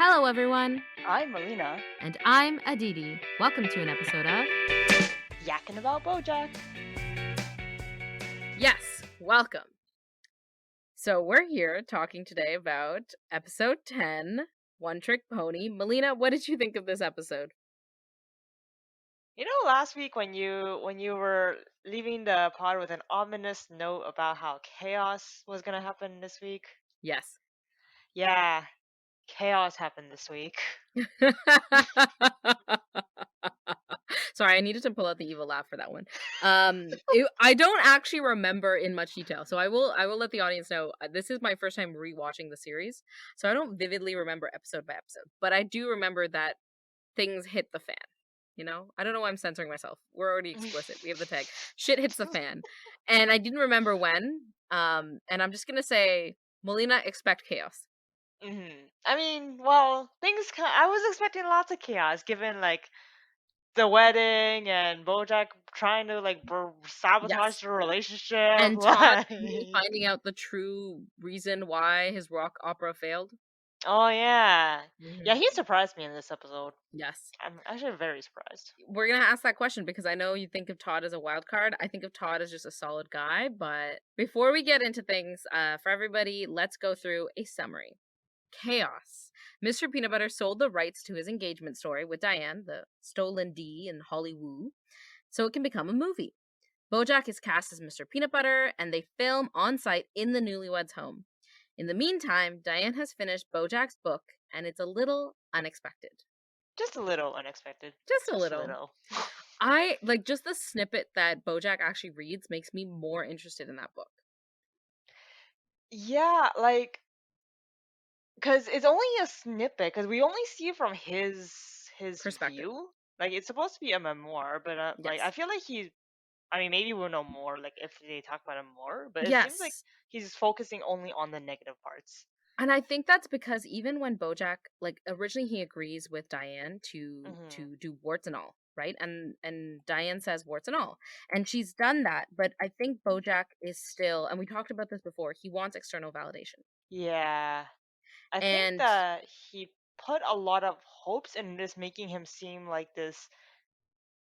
Hello, everyone, I'm Melina, and I'm Aditi. Welcome to an episode of yakking about Bojack. Yes, welcome. So we're here talking today about episode 10, One Trick Pony. Melina, what did you think of this episode? You know, last week when you were leaving the pod with an ominous note about how chaos was gonna happen this week. Yes. Yeah, chaos happened this week. Sorry, I needed to pull out the evil laugh for that one. I don't actually remember in much detail, so I will let the audience know this is my first time rewatching the series, so I don't vividly remember episode by episode, but I do remember that things hit the fan. You know, I don't know why I'm censoring myself. We're already explicit. We have the tag. Shit hits the fan, and I didn't remember when. And I'm just gonna say, Melina, expect chaos. I mean, well, I was expecting lots of chaos, given like the wedding and Bojack trying to like sabotage Yes. the relationship. And Todd Like, finding out the true reason why his rock opera failed. oh yeah, Mhm. yeah, he surprised me in this episode. Yes. I'm actually very surprised. We're gonna ask that question because I know you think of Todd as a wild card. I think of Todd as just a solid guy. But before we get into things, for everybody, let's go through a summary. Chaos. Mr. Peanut Butter sold the rights to his engagement story with Diane, the stolen D in Hollywood, so it can become a movie. Bojack is cast as Mr. Peanut Butter, and they film on site in the newlyweds' home. In the meantime, Diane has finished Bojack's book, and it's a little unexpected. Just a little unexpected. Just a Just a little. little. I like just the snippet that Bojack actually reads makes me more interested in that book. Yeah, like, because it's only a snippet, because we only see it from his Perspective. view. Like, it's supposed to be a memoir, but like, Yes. I feel like I mean, maybe we'll know more, like, if they talk about him more, but it seems like Yes. he's focusing only on the negative parts. And I think that's because even when Bojack, like, originally he agrees with Diane to Mm-hmm. do warts and all, right? And Diane says warts and all. And she's done that, but I think Bojack is still, and we talked about this before, he wants external validation. Yeah. I think And that he put a lot of hopes in this, making him seem like this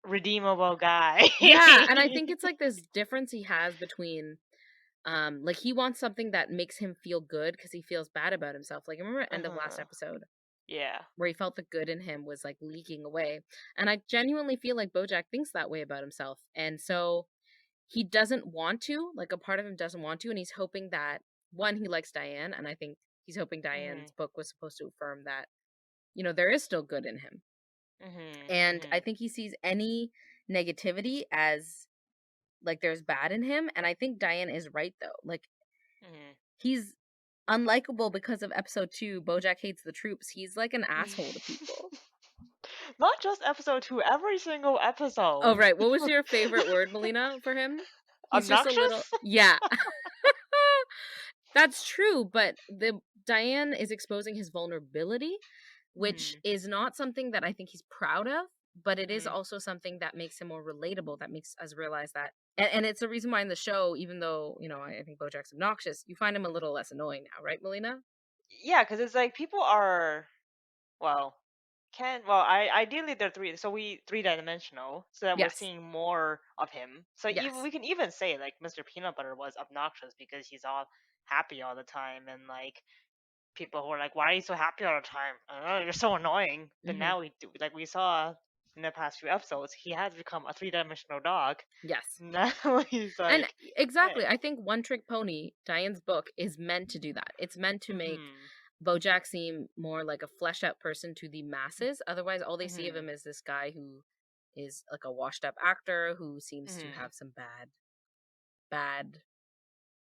redeemable guy. yeah, and I think it's like this difference he has between like he wants something that makes him feel good because he feels bad about himself. Like, I remember at the end of last Uh-huh. episode Yeah. where he felt the good in him was like leaking away. And I genuinely feel like Bojack thinks that way about himself. And so he doesn't want to, like a part of him doesn't want to, and he's hoping that one, he likes Diane, and I think he's hoping Mm-hmm. Diane's book was supposed to affirm that, you know, there is still good in him. Mm-hmm. And I Mm-hmm. think he sees any negativity as like there's bad in him. And I think Diane is right though. Like he's unlikable because of episode 2, Bojack hates the troops. He's like an asshole to people. Not just episode 2, every single Oh, episode. right. What was your favorite word, Melina, for him? He's just a little. Obnoxious? Yeah. That's true, but the Diane is exposing his vulnerability, which Mm-hmm. is not something that I think he's proud of, but it is Mm-hmm. also something that makes him more relatable, that makes us realize that. And it's the reason why in the show, even though, you know, I think Bojack's obnoxious, you find him a little less annoying now, right, Melina? Yeah, because it's like people are, well, ideally they're three-dimensional, so that we're Yes. seeing more of him. So even Yes. we can even say like Mr. Peanut Butter was obnoxious because he's all happy all the time, and like people who are like, "Why are you so happy all the time? I don't know, you're so annoying." But Hmm. now like we saw in the past few episodes, he has become a three-dimensional dog. Yes. Now he's And like, exactly, hey, I think One Trick Pony, Diane's book, is meant to do that. It's meant to make mm-hmm, Bojack seem more like a fleshed out person to the masses. Otherwise, all they see of mm-hmm, him is this guy who is like a washed up actor who seems to mm-hmm, have some bad,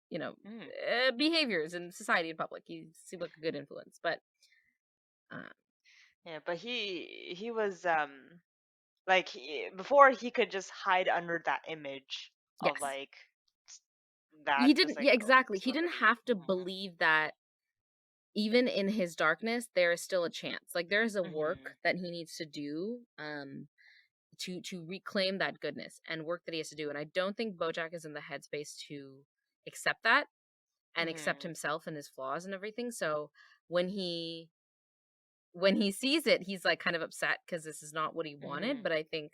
you know, mm-hmm. behaviors in society and public. He seemed like a good influence, but uh, Yeah, but he was like before he could just hide under that image of yes, like that he just didn't. like Yeah, exactly. He didn't celebrity. have to believe that even in his darkness, there is still a chance. Like there is a Mm-hmm. work that he needs to do. To reclaim that goodness and work that he has to do. And I don't think Bojack is in the headspace to accept that and accept Mm-hmm. himself and his flaws and everything. So when he when he sees it, he's like kind of upset because this is not what he wanted. Mm. But I think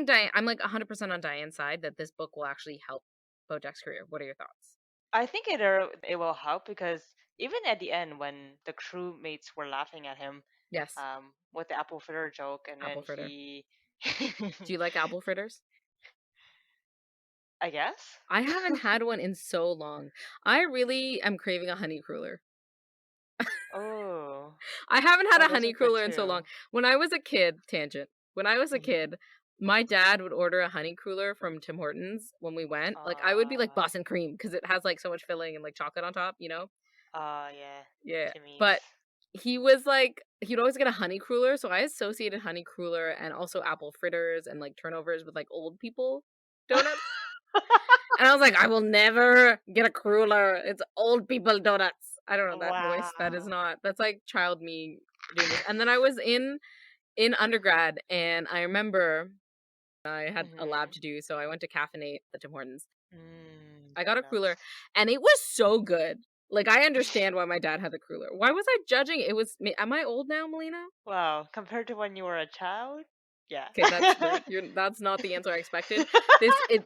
Diane, I'm like 100% on Diane's side that this book will actually help Bojack's career. What are your thoughts? I think it will help because even at the end when the crewmates were laughing at him, Yes, with the apple fritter joke, and apple then fritter. he, Do you like apple fritters? I guess. I haven't had one in so long. I really am craving a honey cruller. Oh, I haven't had oh, a those honey are good cruller in so long. too. When I was a kid, tangent. When I was a Hmm. kid, my dad would order a honey cruller from Tim Hortons when we went. Like I would be like Uh, Boston cream because it has like so much filling and like chocolate on top, you know? yeah, Yeah. Timmy's. But he was like he'd always get a honey cruller, so I associated honey cruller and also apple fritters and like turnovers with like old people donuts. And I was like, I will never get a cruller. It's old people donuts. I don't know that voice. That is Wow. not. That's like child me doing this. And then I was in undergrad, and I remember I had a lab Hmm. to do, so I went to caffeinate the Tim Hortons. I got a cruller, Donuts. and it was so good. Like I understand why my dad had the cruller. Why was I judging? It was. Am I old now, Melina? Wow, compared to when you were a child, yeah. Okay, that's true. That's not the answer I expected.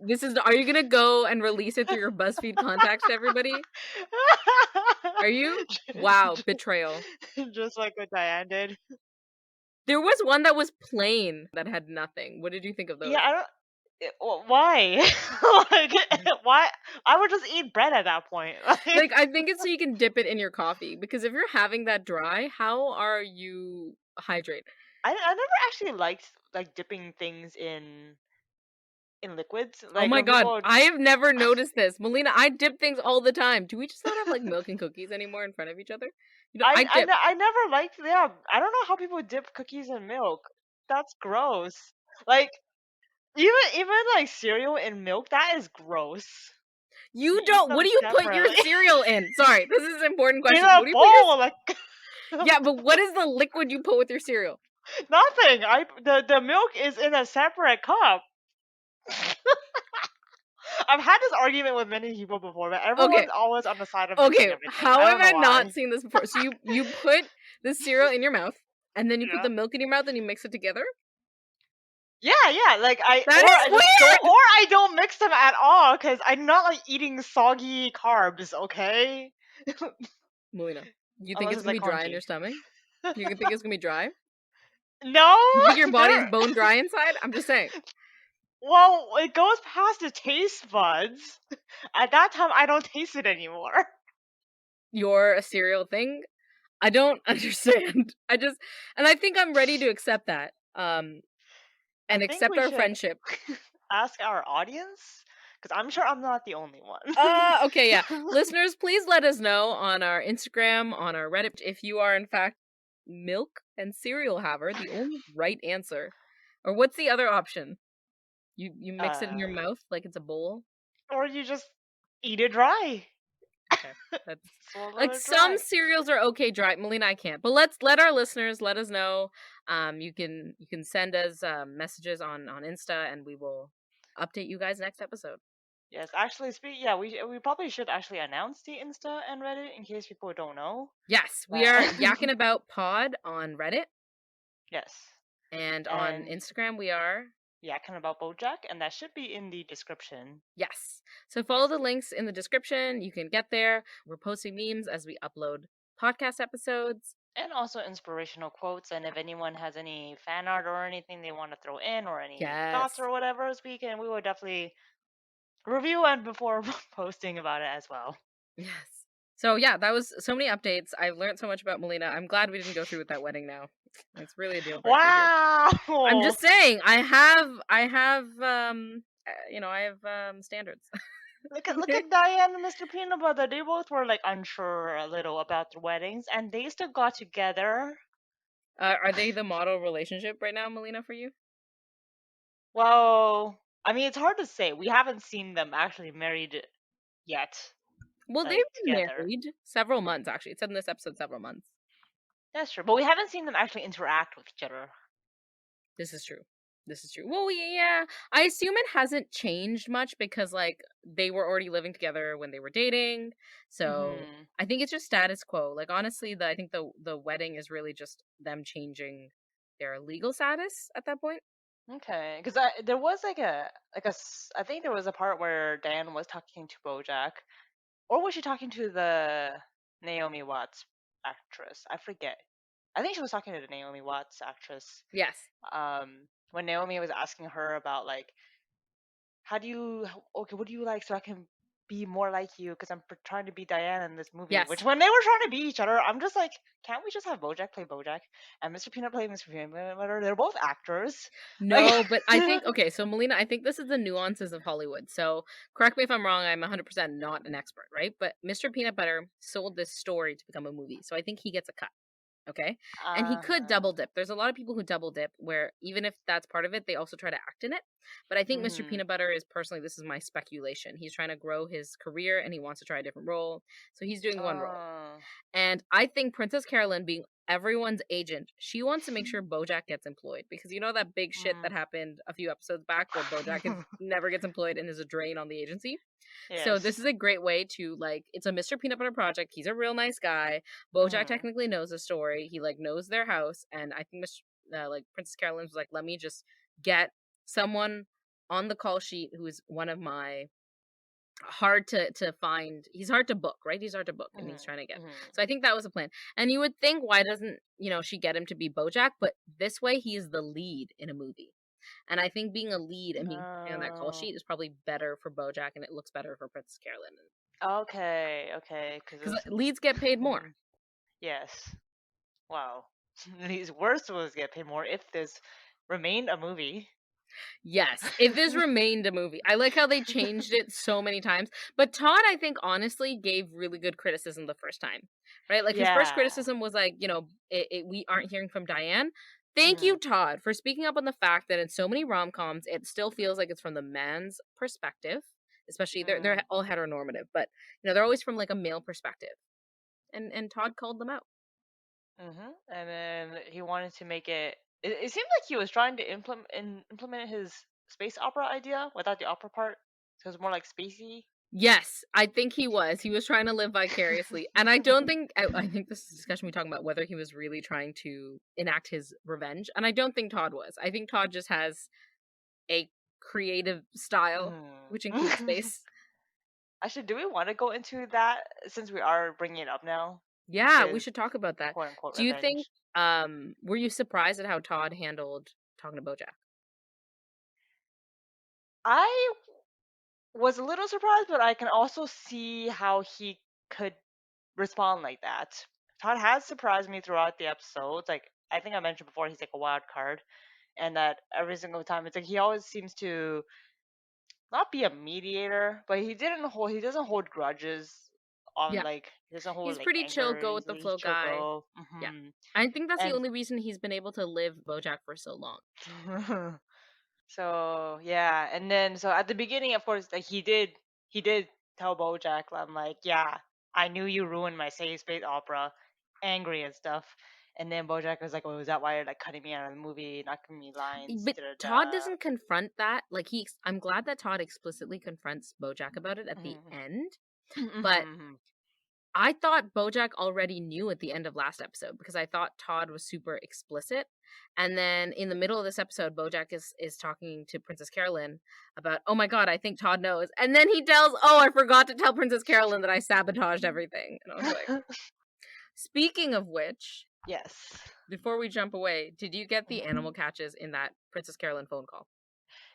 This is. Are you gonna go and release it through your BuzzFeed contacts to everybody? Are you? Wow, betrayal. Just like what Diane did. There was one that was plain that had nothing. What did you think of Yeah, those? I don't. Why? Like, why? I would just eat bread at that point. Like, Like, I think it's so you can dip it in your coffee because if you're having that dry, how are you hydrated? I never actually liked like dipping things in liquids. Oh Like my when god, people, I have never noticed this. Melina, I dip things all the time. Do we just not have like milk and cookies anymore in front of each other? You know, I dip. I never liked. Yeah, I don't know how people dip cookies in milk. That's gross. Like even like cereal in milk, that is gross. You You eat don't. What them do you put your separately cereal in? Sorry, this is an important in question. a What do you put your bowl. Like Yeah, but what is the liquid you put with your cereal? nothing. The milk is in a separate cup. I've had this argument with many people before, but Okay. everyone's always on the side of mixing Okay, everything. I how don't have know I not why. seen this before? So you put the cereal in your mouth, and then you put Yeah. the milk in your mouth, and you mix it together. Yeah. Like That is or weird, I don't mix them at all because I'm not like eating soggy carbs. Okay, Melina. You think unless it's it's gonna like be dry in crunchy. your stomach? You think it's gonna be dry? No, You think your body is there. bone dry inside? I'm just saying. Well, it goes past the taste buds. At that time, I don't taste it anymore. You're a cereal thing. I don't understand. And I think I'm ready to accept that. I And think accept we our should friendship. ask our audience because I'm sure I'm not the only one. Okay, yeah. Listeners, please let us know on our Instagram, on our Reddit, if you are in fact milk and cereal haver, the only right answer. Or what's the other option? You mix it in your uh, mouth like it's a bowl? or you just eat it dry. Okay. That's Swallow like it some dry. cereals are okay dry. Melina, I can't. But let our listeners let us know. You can send us messages on Insta and we will update you guys next episode. Yes, actually, yeah, we probably should actually announce the Insta and Reddit in case people don't know. Yes, we are That Yakkin About Pod on Reddit. yes, And on and Instagram, we are. yeah, kind of about BoJack, and that should be in the description. Yes. So follow Yes, the links in the description. You can get there. We're posting memes as we upload podcast episodes. and also inspirational quotes. And if anyone has any fan art or anything they want to throw in, or any thoughts Yes. or whatever, we will definitely review and before posting about it as well. Yes. So yeah, that was so many updates. I've learned so much about Melina. I'm glad we didn't go through with that wedding now. It's really a deal breaker here. I'm Wow! just saying, I have I have standards. Look at Diane and Mr. Peanut Butter. They both were like unsure a little about their weddings, and they still got together. Are they the model relationship right now, Melina, for you? Well, I mean, it's hard to say. We haven't seen them actually married yet, Well, they've like been together. married several months actually. It said in this episode several months. That's true, but we haven't seen them actually interact with each other. This is true. This is true. Well, yeah, I assume it hasn't changed much because, like, they were already living together when they were dating. So Hmm. I think it's just status quo. Like, honestly, I think the wedding is really just them changing their legal status at that point. Okay, because there was I think there was a part where Dan was talking to BoJack, or was she talking to the Naomi Watts actress? I forget. I think she was talking to the Naomi Watts actress. Yes. When Naomi was asking her about like, okay, what do you like so I can be more like you? Because I'm trying to be Diane in this movie. Which Yes. when they were trying to be each other, I'm just like, can't we just have BoJack play BoJack and Mr. Peanut play Mr. Peanut Butter? They're both actors. Like, No, but I think okay, so Melina, I think this is the nuances of Hollywood. So correct me if I'm wrong, I'm 100% not an expert, right? But Mr. Peanut Butter sold this story to become a movie. So I think he gets a cut. Okay. And he could uh-huh. double dip. There's a lot of people who double dip where even if that's part of it, they also try to act in it. But I think Mr. Mhm. Peanut Butter is personally, this is my speculation. He's trying to grow his career and he wants to try a different role. So he's doing one role. Oh. And I think Princess Carolyn being everyone's agent, she wants to make sure Bojack gets employed because you know that big shit that Mm. happened a few episodes back where Bojack is never gets employed and is a drain on the agency. So this is Yes. a great way to like it's a Mr. Peanut Butter project. He's a real nice guy. Bojack Mhm. technically knows the story. He like knows their house and I think Mr. Like Princess Carolyn was like, let me just get someone on the call sheet who's one of my hard to find. He's hard to book, right? He's hard to book and he's Mhm. trying to get. Mhm. So I think that was a plan. And you would think why doesn't, she get him to be Bojack, but this way he is the lead in a movie. And I think being a lead and being on that call Oh. sheet is probably better for Bojack and it looks better for Princess Carolyn. Okay. Okay. Because Because leads get paid more. yes. Wow. These worst was get paid more if this remained a movie. Yes, if this remained a movie. I like how they changed it so many times. But Todd, I think, honestly, gave really good criticism the first time, right? Like his first Yeah. criticism was like, we aren't hearing from Diane. Thank you, Mhm. Todd, for speaking up on the fact that in so many rom coms, it still feels like it's from the man's perspective. Especially they're Mm. all heteronormative, but they're always from like a male perspective. And Todd called them out. Mhm. And then he wanted to make it. It seemed like he was trying to implement his space opera idea without the opera part, so it was more like spacey. Yes, I think he was. He was trying to live vicariously. And I don't think I think this is a discussion we talking about whether he was really trying to enact his revenge. And I don't think Todd was. I think Todd just has a creative style, which includes Mhm. space. Actually, do we want to go into that since we are bringing it up now? Yeah, we His should talk about that. quote unquote Do you think revenge. were you surprised at how Todd handled talking to Bojack? I was a little surprised, but I can also see how he could respond like that. Todd has surprised me throughout the episodes. Like I think I mentioned before, he's like a wild card, and that every single time it's like he always seems to not be a mediator, but he doesn't hold grudges on Yeah. like he doesn't hold He's like pretty chill, anger go with the easily. He's flow chill guy. go. Yeah. I think that's the And only reason he's been able to live Bojack for so long. so yeah, and then so at the beginning, of course, like he did tell Bojack, I'm like, yeah, I knew you ruined my safe space opera, angry and stuff. And then Bojack was like, "Oh, is that why you're like cutting me out of the movie, not giving me lines?" But Da da Todd da. doesn't confront that. Like I'm glad that Todd explicitly confronts Bojack about it at the Mhm. end. But Mhm. I thought Bojack already knew at the end of last episode because I thought Todd was super explicit. And then in the middle of this episode, Bojack is talking to Princess Carolyn about, oh my god, I think Todd knows. And then he tells, oh, I forgot to tell Princess Carolyn that I sabotaged everything. And I was like, speaking of which, Yes. before we jump away, did you get the animal Mhm. catches in that Princess Carolyn phone call?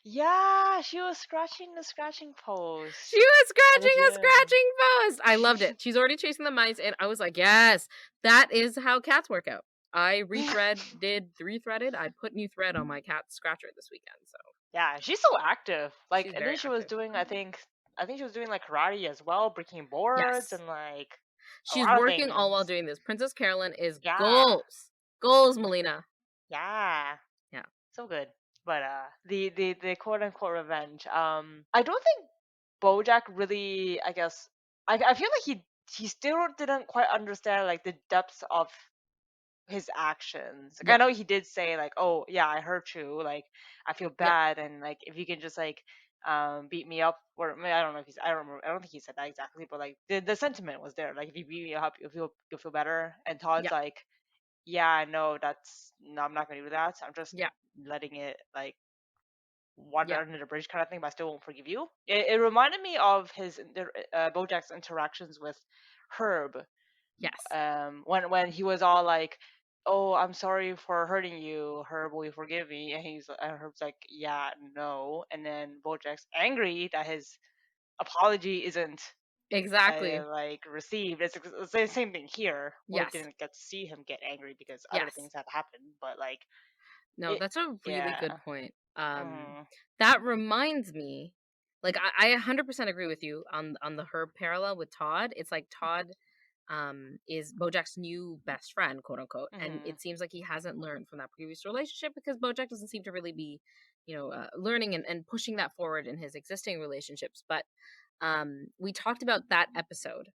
Yeah, she was scratching the scratching She post was at the scratching a gym. scratching post. I loved it. She's already chasing the mice, and I was like, yes, that is how cats work out. I rethreaded. I put new thread on my cat scratcher this weekend, so Yeah, she's so active. Like, she's and very then she was active. doing, I think she was doing like karate as well, breaking boards Yes, and like a she's lot of working all while things. doing this. Princess Carolyn is Yeah, goals, Melina. yeah, Yeah. so good. But the quote unquote revenge. I don't think BoJack really. I guess I feel like he still didn't quite understand like the depths of his actions. Like, Yeah. I know he did say like, "Oh yeah, I hurt you. Like, I feel Yep. bad, and like if you can just like beat me up," or I mean, I don't know if he's I don't remember, I don't think he said that exactly, but like the sentiment was there. Like if you beat me up, you'll feel better. And Todd's Yeah. like, "Yeah, no, that's no, I'm not gonna do that. I'm just Yeah. letting it like water Yeah. under the bridge kind of thing, but I still won't forgive you." It reminded me of Bojack's interactions with Herb, Yes. when he was all like, "Oh, I'm sorry for hurting you, Herb, will you forgive me?" And Herb's like, "Yeah, no." And then Bojack's angry that his apology isn't Exactly. like received. It's the same thing here. We Yes. didn't get to see him get angry because other Yes. things had happened, but like No, it, that's a really good yeah. point. Mm, That reminds me, like I 100% agree with you on the Herb parallel with Todd. It's like Todd is Bojack's new best friend, quote unquote, and mm-hmm, it seems like he hasn't learned from that previous relationship because Bojack doesn't seem to really be, learning and pushing that forward in his existing relationships. But we talked about that episode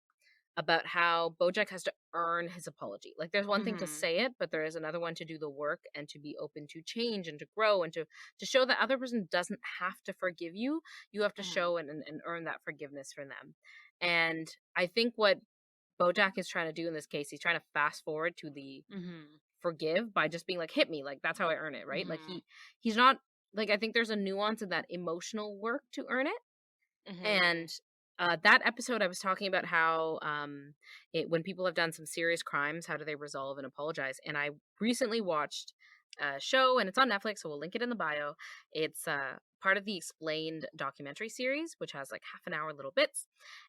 about how Bojack has to earn his apology. Like there's one thing to mm-hmm, say it, but there is another one to do the work and to be open to change and to grow and to show that other person doesn't have to forgive you. You have to mm-hmm, show and earn that forgiveness for them. And I think what Bojack is trying to do in this case, he's trying to fast forward to the mm-hmm, forgive by just being like, hit me, like that's how I earn it, right? Like mm-hmm, he's not like I think there's a nuance in that emotional work to earn it. mm-hmm, And that episode, I was talking about how when people have done some serious crimes, how do they resolve and apologize? And I recently watched a show, and it's on Netflix, so we'll link it in the bio. It's part of the Explained documentary series, which has like half an hour little bits,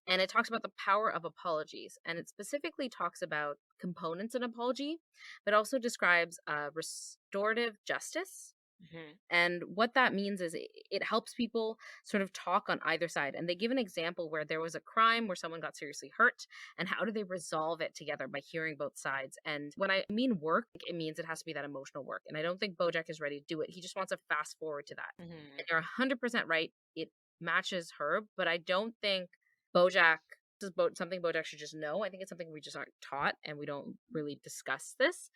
and it talks about the power of apologies, and it specifically talks about components in apology, but also describes restorative justice. mm-hmm, And what that means is it helps people sort of talk on either side. And they give an example where there was a crime where someone got seriously hurt, and how do they resolve it together by hearing both sides. And when I mean work, it means it has to be that emotional work. And I don't think Bojack is ready to do it. He just wants to fast forward to that. mm-hmm. And you're 100% right. It matches Herb, but I don't think Bojack something Bojack should just know. I think it's something we just aren't taught, and we don't really discuss this.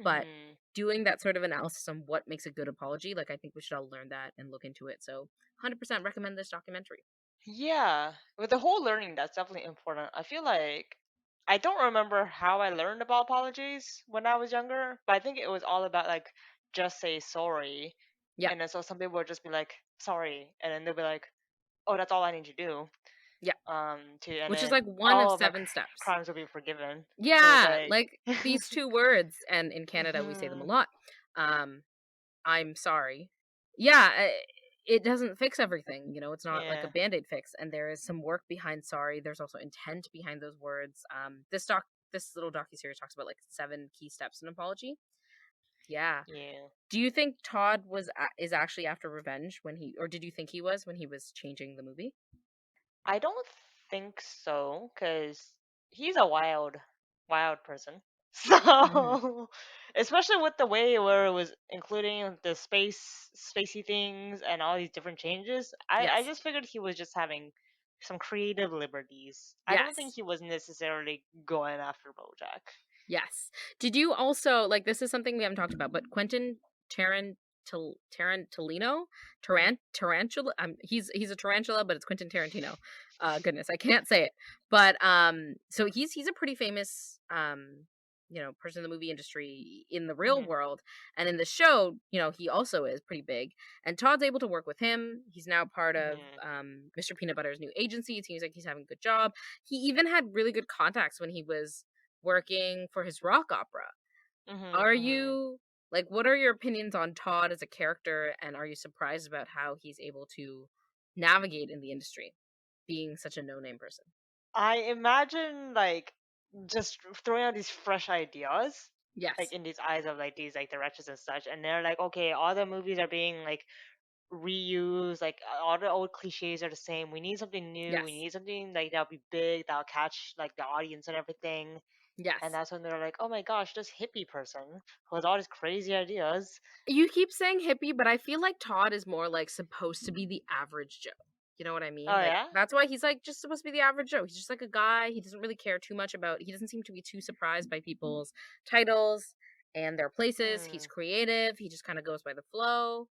But Mm-hmm. doing that sort of analysis on what makes a good apology, like I think we should all learn that and look into it. So 100% recommend this documentary. Yeah, with the whole learning, that's definitely important. I feel like I don't remember how I learned about apologies when I was younger, but I think it was all about like just say sorry. Yeah. And then so some people would just be like, sorry, and then they'll be like, "Oh, that's all I need to do." Yeah. And Which is then like one all of of my 7 steps. crimes will be forgiven. So it's Yeah, like, like these two words, and in Canada we say them a hmm lot. Um I'm sorry. Yeah, it doesn't fix everything, it's not like a yeah, band-aid fix, and there is some work behind sorry. There's also intent behind those words. This little docu-series talks about like 7 key steps in apology. Yeah. yeah. Do you think Todd is actually after revenge or did you think he was when he was changing the movie? I don't think so, because he's a wild person. Mhm. So, especially with the way where it was including the spacey things and all these different changes, I Yes. just figured he was just having some creative liberties. I don't think Yes. he was necessarily going after Bojack. Yes. Did you also like this is something we haven't talked about, but Quentin Tarantino, Tarantula. He's a tarantula, but it's Quentin Tarantino. Goodness, I can't say it. But so he's a pretty famous person in the movie industry in the real Hmm world, and in the show, he also is pretty big. And Todd's able to work with him. He's now part of hmm Mr. Peanut Butter's new agency. It seems like he's having a good job. He even had really good contacts when he was working for his rock opera. Are hmm you like what are your opinions on Todd as a character, and are you surprised about how he's able to navigate in the industry being such a no-name person? I imagine like just throwing out these fresh ideas, like Yes. in these eyes of like these like directors and such, and they're like, okay, all the movies are being like reused, like all the old cliches are the same. We need something new. We Yes. need something like that'll be big, that'll catch like the audience and everything. And Yes. that's when they're like, oh my gosh, this hippie person who has all these crazy ideas. You keep saying hippie, but I feel like Todd is more like supposed to be the average Joe. You know what I mean? Oh Like yeah. that's why he's like just supposed to be the average Joe. He's just like a guy. He doesn't really care too much about he doesn't seem to be too surprised by people's titles. and their places. He's creative. He just kind of goes by the flow.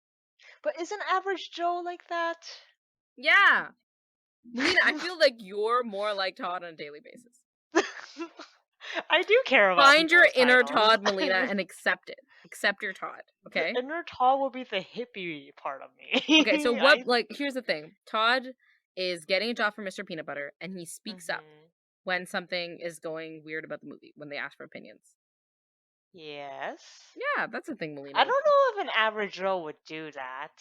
But isn't Average Joe like that? Yeah. Melina, I feel like you're more like Todd on a daily basis. I do care about Find your people's inner titles. Todd, Melina, and accept it. Accept your Todd, The okay? inner Todd will be the hippie part of me. Okay, so what, like, here's the thing. Todd is getting a job for Mr. Peanut Butter, and he speaks up when something is going weird about the movie, when they ask for opinions. Yes. Yeah, that's the thing, Melina. I don't know if an average Joe would do that.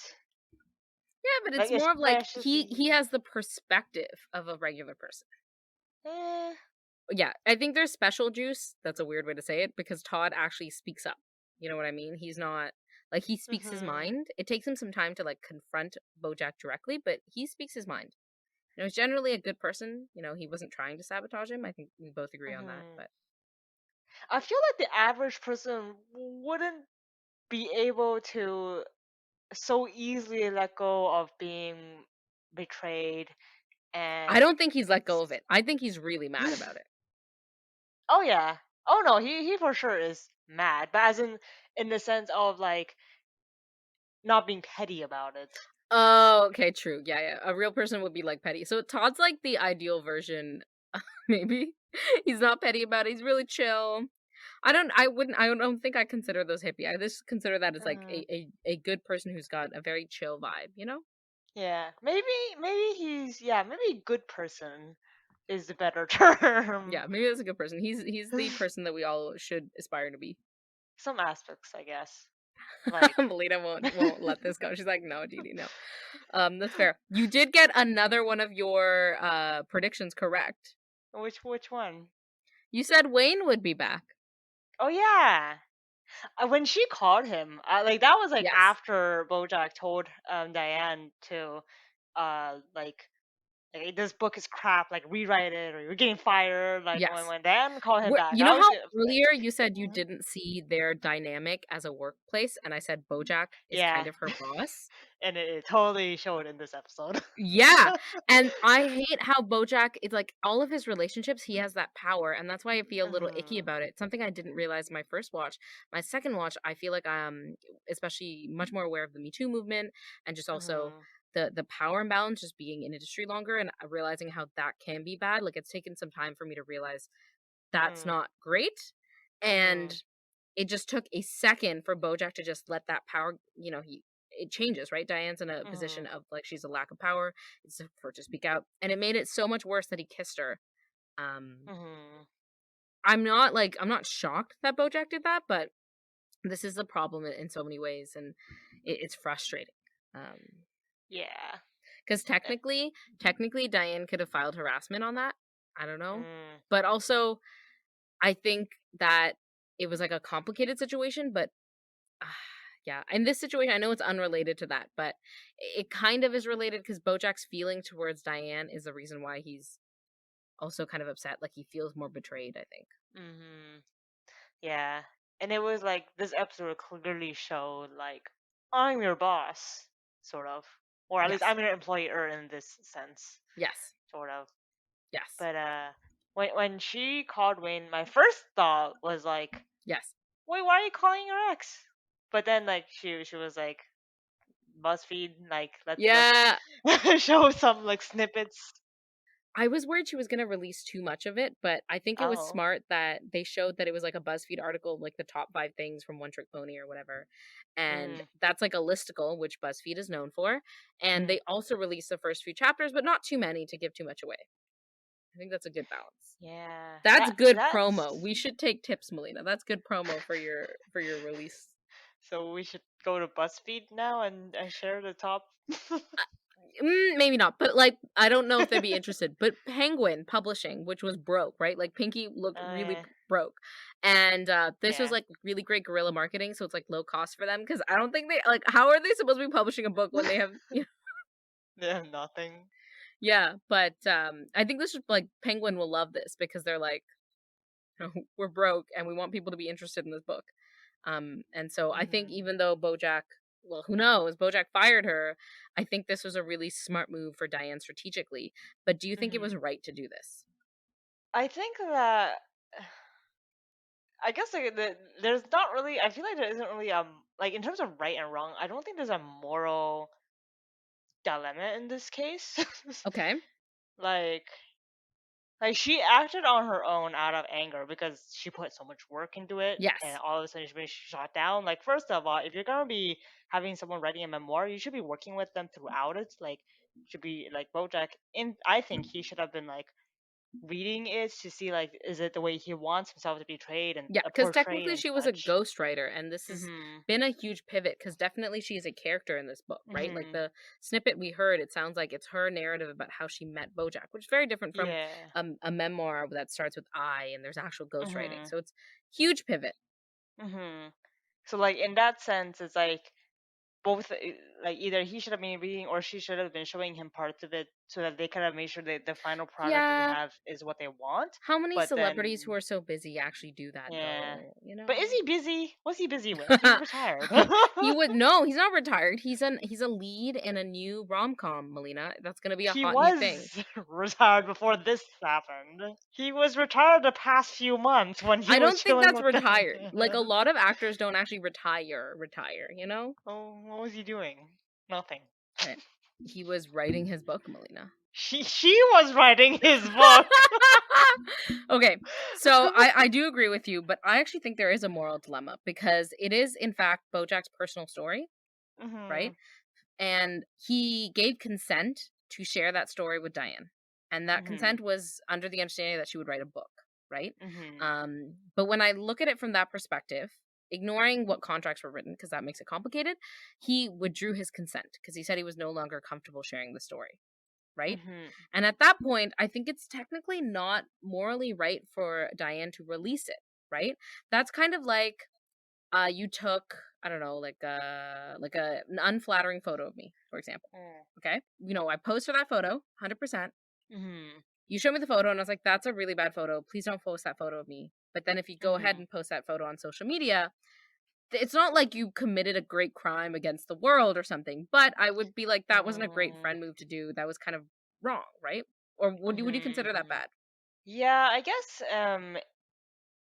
Yeah, but it's Like, more of like especially. he has the perspective of a regular person. Eh. Yeah, I think there's special juice. That's a weird way to say it because Todd actually speaks up. You know what I mean? He's not like he speaks his mind. It takes him some time to like confront Bojack directly, but he speaks his mind. You know, he's generally a good person. You know, he wasn't trying to sabotage him. I think we both agree on that. But I feel like the average person wouldn't be able to so easily let go of being betrayed I and don't think he's let go of it. I think he's really mad about it. oh yeah. Oh no, he for sure is mad, but as in the sense of like not being petty about it. Oh, okay, true. Yeah, yeah. A real person would be like petty. So Todd's like the ideal version, maybe. He's not petty about it. He's really chill. I don't think I consider those hippie. I just consider that as like a good person who's got a very chill vibe, you know? Yeah. Maybe he's maybe good person is the better term. Yeah, maybe that's a good person. He's the person that we all should aspire to be. Some aspects, I guess. Like Melina won't let this go. She's like, no, Didi, no. That's fair. You did get another one of your predictions correct. which one? You said Wayne would be back. Oh yeah. When she called him, like that was like Yes. after Bojack told Diane to like hey, this book is crap, like rewrite it or you're getting fired. Like Yes. when Dan called him back, You I know was how earlier you said you Mhm. didn't see their dynamic as a workplace, and I said Bojack is kind Yeah, of her boss? and it totally showed in this episode. Yeah, and I hate how Bojack is like all of his relationships, he has that power, and that's why I feel a little icky Mhm. about it. Something I didn't realize my first watch. My second watch, I feel like I'm especially much more aware of the Me Too movement and just also Mhm. the power imbalance just being in industry longer and realizing how that can be bad. Like it's taken some time for me to realize that's Mhm. not great. And Mhm. it just took a second for Bojack to just let that power, you know, it changes, right? Diane's in a position Mhm. of like she's a lack of power. It's for her to speak out, and it made it so much worse that he kissed her. Mhm. I'm not shocked that Bojack did that, but this is a problem in so many ways, and it's frustrating. Yeah. Because technically, Diane could have filed harassment on that. I don't know, Mm. but also I think that it was like a complicated situation, but yeah, in this situation, I know it's unrelated to that, but it kind of is related because Bojack's feeling towards Diane is the reason why he's also kind of upset. Like he feels more betrayed, I think. Mhm. Yeah. And it was like this episode clearly showed like I'm your boss, sort of, or at least Yes. I'm your employer in this sense, Yes. sort of. Yes. But when she called Wayne, my first thought was like, Yes. wait, why are you calling your ex? But then like she was like BuzzFeed, like Yeah. let's show some like snippets. I was worried she was going to release too much of it, but I think it was Oh. smart that they showed that it was like a BuzzFeed article, like the top 5 things from One Trick Pony or whatever. And Mm, that's like a listicle, which BuzzFeed is known for. And mm. they also released the first few chapters, but not too many to give too much away. I think that's a good balance. Yeah. That's good That's promo. We should take tips, Melina. That's good promo for your release. so we should go to BuzzFeed now and share the top. Maybe not, but like I don't know if they'd be interested. But Penguin Publishing, which was broke, right? Like Pinky looked really Yeah. broke, and this was Yeah. like really great guerrilla marketing, so it's like low cost for them because I don't think they like how are they supposed to be publishing a book when they have They have nothing. yeah. But I think this is like Penguin will love this because they're like we're broke and we want people to be interested in this book. And so I think Mhm. even though Bojack, well, who knows, Bojack fired her, I think this was a really smart move for Diane strategically. But do you think it was Mhm. right to do this? I think that I guess like there's not really. I feel like there isn't really like in terms of right and wrong. I don't think there's a moral dilemma in this case. Okay. like like she acted on her own out of anger because she put so much work into it, and Yes. all of a sudden she's being shot down. Like first of all, if you're gonna be having someone writing a memoir, you should be working with them throughout it. Like should be like Bojack. In I think he should have been like reading it to see like is it the way he wants himself to be portrayed and Yeah, because portrayed technically and she was a such. ghostwriter, and this has Mhm. been a huge pivot because definitely she's a character in this book, right? Like Mhm. the snippet we heard, it sounds like it's her narrative about how she met Bojack, which is very different from Yeah. a memoir that starts with I and there's actual ghostwriting. Mhm. So it's huge pivot. Mhm. So like in that sense, it's like both like either he should have been reading or she should have been showing him parts of it so that they could have made sure that the final product that they Yeah. have is what they want. How many But celebrities who then are so busy actually do that yeah. though? But is he busy? What's he busy with? He's Uh, retired. he would no, he's not retired. He's a lead in a new rom-com, Melina. That's gonna be a He hot new thing. was retired before this happened. He was retired the past few months when he I was don't think chilling that's with them. retired. Like a lot of actors don't actually retire, you know? Oh, what was he doing? Nothing. Eh, he was writing his book, Melina. She was writing his book. Okay, so I do agree with you, but I actually think there is a moral dilemma because it is in fact Bojack's personal story, right? Mhm. And he gave consent to share that story with Diane. And that Mhm. consent was under the understanding that she would write a book, right? Mhm. But when I look at it from that perspective, ignoring what contracts were written, because that makes it complicated, he withdrew his consent because he said he was no longer comfortable sharing the story, right? Mhm. And at that point, I think it's technically not morally right for Diane to release it, right? That's kind of like you took, I don't know, like an unflattering photo of me, for example. Mm. Okay, I posed for that photo 100%. Mhm. You showed me the photo and I was like, that's a really bad photo, please don't post that photo of me. But then if you go ahead Mhm. and post that photo on social media, it's not like you committed a great crime against the world or something, but I would be like, that wasn't a great Mm. friend move to do, that was kind of wrong, right? Or would you Mhm. consider that Mhm. bad? Yeah, I guess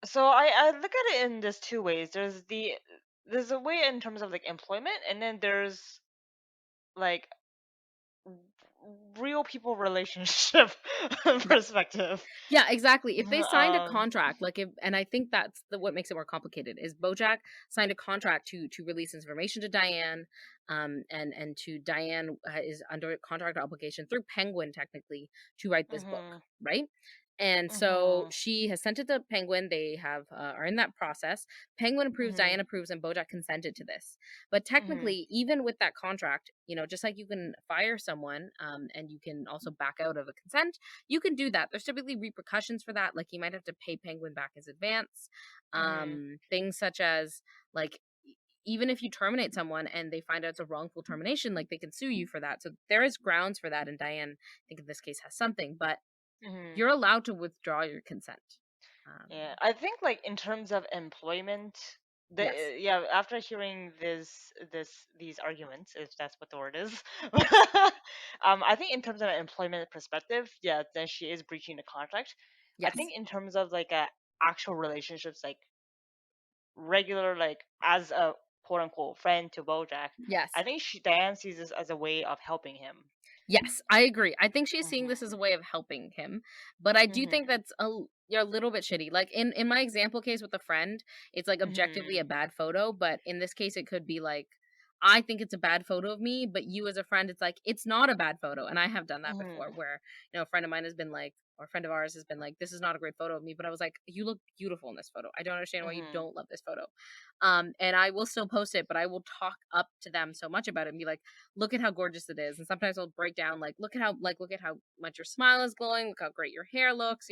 so I look at it in this two ways. There's a way in terms of like employment, and then there's like real people relationship Yeah. perspective. Yeah, exactly. If they signed a Um contract, like if, and I think that's what makes it more complicated is Bojack signed a contract to release information to Diane, and to Diane is under contract obligation through Penguin technically to write this book, mhm. right? And so Mhm. she has sent it to Penguin. They have are in that process. Penguin approves, Diane Mhm. approves, and Bojack consented to this. But Mhm. technically, even with that contract, just like you can fire someone, and you can also back out of a consent, you can do that. There's typically repercussions for that. Like you might have to pay Penguin back his advance. Mhm. Things such as like even if you terminate someone and they find out it's a wrongful termination, like they can sue you for that. So there is grounds for that. And Diane, I think in this case has something, but Mhm. you're allowed to withdraw your consent. Yeah, I think like in terms of employment, Yes. yeah, after hearing these arguments, if that's what the word is, I think in terms of an employment perspective, yeah, then she is breaching the contract. I Yes. think in terms of like actual relationships, like regular, like as a quote unquote friend to Bojack, I Yes. think Diane sees this as a way of helping him. Yes, I agree. I think she's seeing this as Mhm. a way of helping him, but I do think Mhm. that's you're a little bit shitty. Like in my example case with a friend, it's like objectively a Mhm. bad photo, but in this case it could be like I think it's a bad photo of me, but you as a friend it's like it's not a bad photo. And I have done that before Mhm. where, a friend of mine has been like or a friend of ours has been like this is not a great photo of me, but I was like you look beautiful in this photo. I don't understand why you Mhm. don't love this photo. And I will still post it, but I will talk up to them so much about it and be like look at how gorgeous it is. And sometimes I'll break down like look at how much your smile is glowing, look how great your hair looks,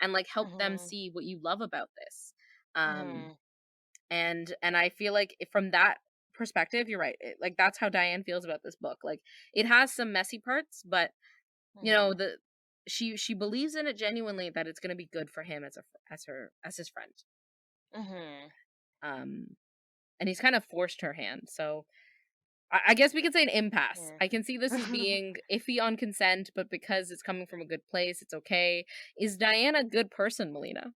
and like help them Mhm. see what you love about this. Um Mhm. and I feel like from that perspective, you're right. Like that's how Diane feels about this book. Like it has some messy parts, but Mhm. the she believes in it genuinely that it's going to be good for him as his friend. Mhm. Um and he's kind of forced her hand. So I guess we could say an impasse. Yeah. I can see this as being iffy on consent, but because it's coming from a good place, it's okay. Is Diana a good person, Melina?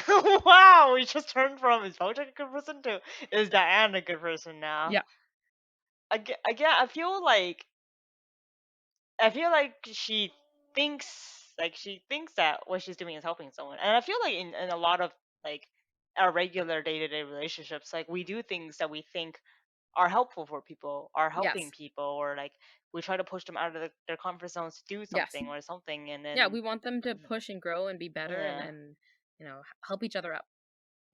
Wow, we just turned from is Bojack a good person to is Diane a good person now? Yeah. Again, I feel like she thinks that what she's doing is helping someone, and I feel like in a lot of like our regular day to day relationships, like we do things that we think are helpful for people, are helping Yes. people, or like we try to push them out of their comfort zones to do Yes. something or something, and Yeah, then we want them to push and grow and be better yeah, and help each other up.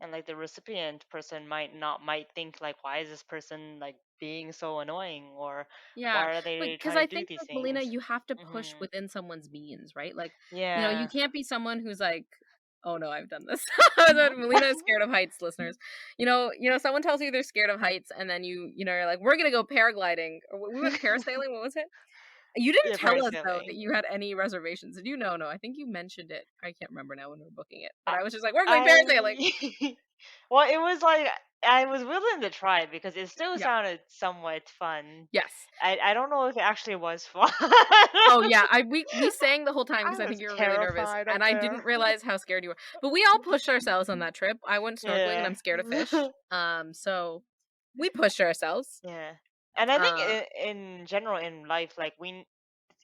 and like the recipient person might think like, why is this person like being so annoying, or Yeah, why are but they because trying I to do think, these like, Melina, things? you have to push Hmm. within someone's means, right? Like, you Yeah. can't be someone who's like, "Oh, no, I've done this." Melina is scared of heights, listeners. Someone tells you they're scared of heights, and then you're like, "We're gonna go paragliding," or we went parasailing, what was it? You didn't Yeah, tell us, though, that parasailing. you had any reservations. Did you? No, I think you mentioned it. I can't remember now when we were booking it, but I, I was just like, "We're going parasailing." I well, it was like I was willing to try it because it still Yeah. sounded somewhat fun. Yes. I don't know if it actually was fun. Oh, yeah, we sang the whole time I because I was think you were really nervous, terrified and up I there. didn't realize how scared you were. But we all pushed ourselves on that trip. I went snorkeling, and Yeah. I'm scared of fish. So we pushed ourselves. Yeah. And I think Uh, in general in life, like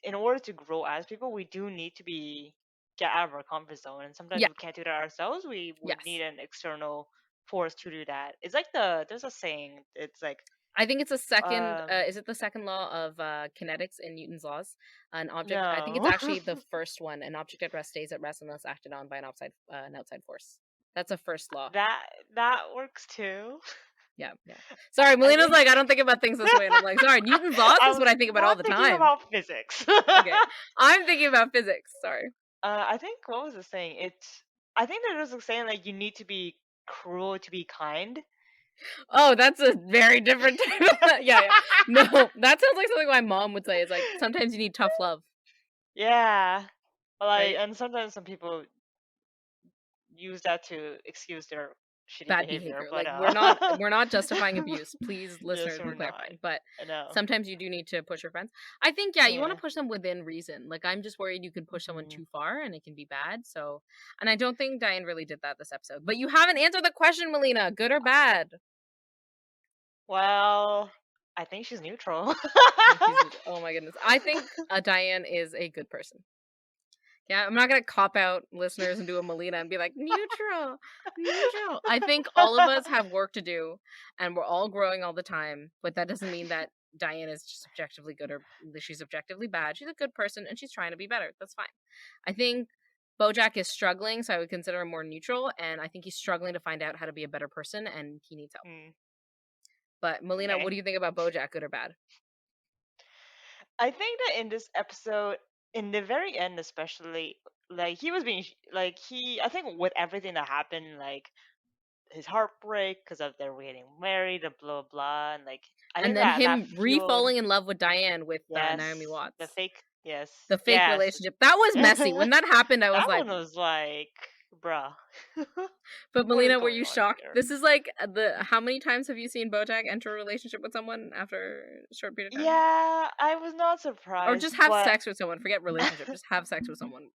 in order to grow as people, we do need to be get out of our comfort zone, and sometimes yeah, we can't do that ourselves. We would yes. need an external force to do that. It's like there's a saying. It's like I think it's a second, um is it the second law of, kinetics in Newton's laws? An object I think it's no. actually the first one. An object at rest stays at rest unless acted on by an outside force. That's a first law. that that works too. Yeah, yeah. Sorry, I Melina's think like, "I don't think about things this way," and I'm like, "Sorry, Newton's laws I is what was I think about all not the thinking time." about physics. Okay. I'm thinking about physics, sorry. I think what was the saying? I think there was a saying like you need to be cruel to be kind. Oh, that's a very different type of yeah, yeah. No, that sounds like something my mom would say. It's like, sometimes you need tough love, Yeah. Like, right? and sometimes some people use that to excuse their shitty Bad behavior, behavior. but Like, we're not justifying abuse. Please, yes, listeners, be we're not. clarified. But I know. sometimes you do need to push your friends. I think, yeah, you wanna Yeah. push them within reason. Like, I'm just worried you can push someone Hmm. too far and it can be bad, so and I don't think Diane really did that this episode. But you haven't answered the question, Melina, good or bad? Well, I think she's neutral. Think she's oh my goodness. I think, Diane is a good person. Yeah, I'm not gonna cop out listeners and do a Melina and be like, neutral, neutral. I think all of us have work to do and we're all growing all the time, but that doesn't mean that Diane is just objectively good or that she's objectively bad. She's a good person and she's trying to be better. That's fine. I think Bojack is struggling, so I would consider him more neutral, and I think he's struggling to find out how to be a better person and he needs help. Hmm. But Melina, what Okay. do you think about Bojack, good or bad? I think that in this episode, in the very end especially, like he was being like I think with everything that happened, like his heartbreak because of their getting married and blah blah blah, and like I And think then that him fueled re-falling in love with Diane with yes Naomi the Watts. fake yes The fake yes relationship. That was messy. When that happened, I was that like, one was like bruh. but What is Melina, were going you on shocked? here? This is like how many times have you seen Bojack enter a relationship with someone after a short period of time? Yeah, I was not Or surprised, just have but sex with someone. Forget relationship. Just have sex with someone.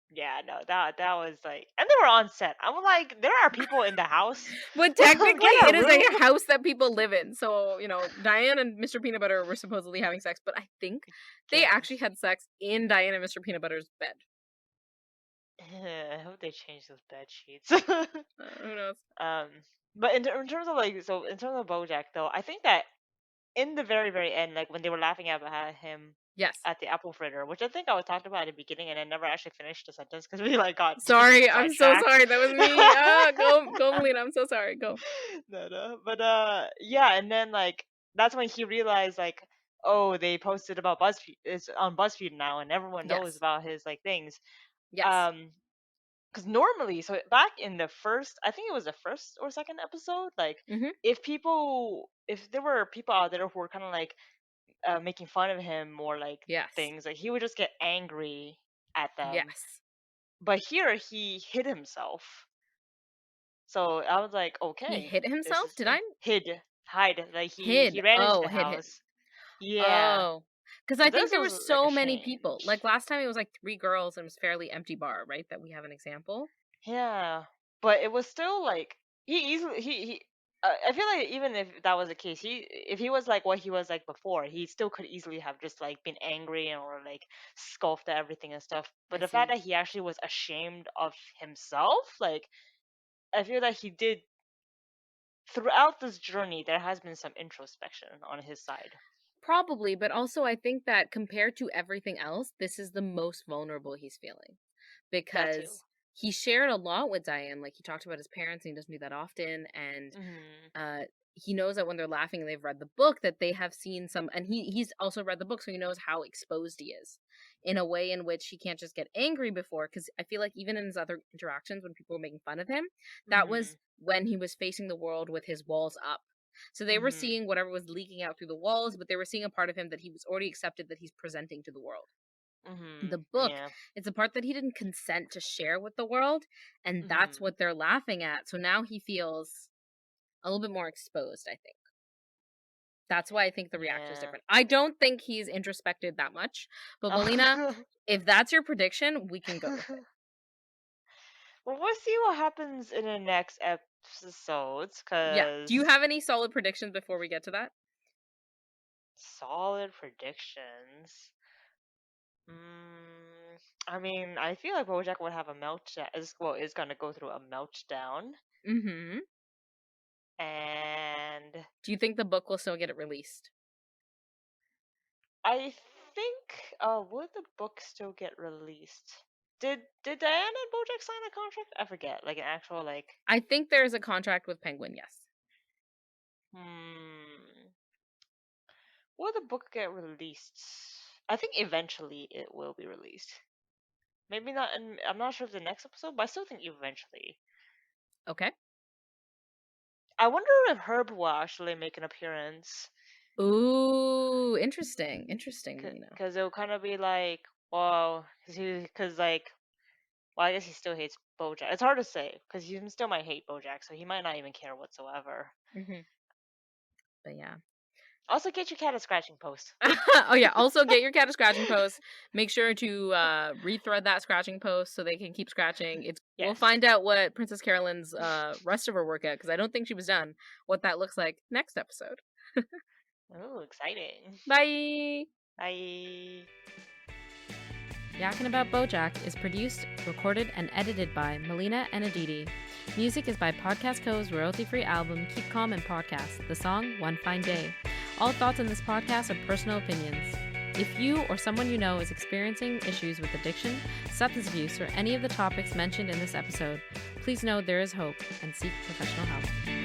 yeah, no, that was like, and they were on set. I'm like, there are people in the house. But technically, Get a it is room. a house that people live in. So, Diane and Mr. Peanut Butter were supposedly having sex, but I think they actually Guess. had sex in Diane and Mr. Peanut Butter's bed. I hope they change those bed sheets. Who knows? um, but in terms of like, so in terms of BoJack though, I think that in the very very end, like when they were laughing at him Yes. at the apple fritter, which I think I was talking about at the beginning, and I never actually finished the sentence because we like got Sorry, I'm so sidetracked. sorry. That was me. Go, Melina. I'm so sorry. Go. No, no. But yeah, and then like that's when he realized like, oh, they posted about BuzzFeed. It's on BuzzFeed now, and everyone knows Yes. about his like things. Yes. Um, because normally, so back in the first, I think it was the first or second episode, like Mm-hmm. if there were people out there who were kind of like making fun of him or like Yes. things, like he would just get angry at them. Yes. But here he hid himself. So I was like, He okay, hid this himself? is Did I? hide. Like he Hid. ran into Oh, the hid. house. Yeah, Oh. Because I so think this there were was like a so many people. change. Like last time it was like 3 girls and it was fairly empty bar, right? That we have an example. Yeah, but it was still like he easily he I feel like even if that was the case, if he was like what he was like before, he still could easily have just like been angry or like scoffed at everything and stuff. But I the fact see. that he actually was ashamed of himself, like I feel that he did throughout this journey, there has been some introspection on his side. Probably, but also I think that compared to everything else, this is the most vulnerable he's feeling That too. because he shared a lot with Diane. Like he talked about his parents and he doesn't do that often. And Mhm. he knows that when they're laughing and they've read the book that they have seen some, and he's also read the book, so he knows how exposed he is in a way in which he can't just get angry before. Because I feel like even in his other interactions when people were making fun of him, that was Mhm. when he was facing the world with his walls up. So they were Mhm. seeing whatever was leaking out through the walls, but they were seeing a part of him that he was already accepted that he's presenting to the world. The Mhm. book, Yeah. it's a part that he didn't consent to share with the world, and that's Mhm. what they're laughing at. So now he feels a little bit more exposed, I think. That's why I think the reaction is Yeah. different. I don't think he's introspected that much. But Melina, if that's your prediction, we can go with it. Well, we'll see what happens in the next episodes, Yeah. Do you cause have any solid predictions before we get to that? solid predictions. Mm, I mean, I feel like Bojack would have a meltdown. Is gonna go through a meltdown, Mm-hmm. and Do you think the book will still get it released? I think. Would the book still get released? Did Diana and Bojack sign a contract? I forget. Like an actual like. I think there's a contract with Penguin, yes. Hmm. Will the book get released? I think eventually it will be released. Maybe not. I'm not sure if the next episode, but I still think eventually. Okay. I wonder if Herb will actually make an appearance, Ooh, interesting. Interesting, Melina. because it'll kind of be like, well, because like, well, I guess he still hates BoJack. It's hard to say because he still might hate BoJack, so he might not even care whatsoever. Mm-hmm. But yeah. Also, get your cat a scratching post. Oh yeah. Also, get your cat a scratching post. Make sure to rethread that scratching post so they can keep scratching. It's we'll Yes. find out what Princess Carolyn's rest of her workout because I don't think she was done. What that looks like next episode. Oh, exciting. Bye. Bye. Yakkin' About Bojack is produced, recorded, and edited by Melina and Aditi. Music is by Podcast Co.'s royalty-free album Keep Calm and Podcast, the song One Fine Day. All thoughts in this podcast are personal opinions. If you or someone you know is experiencing issues with addiction, substance abuse, or any of the topics mentioned in this episode, please know there is hope and seek professional help.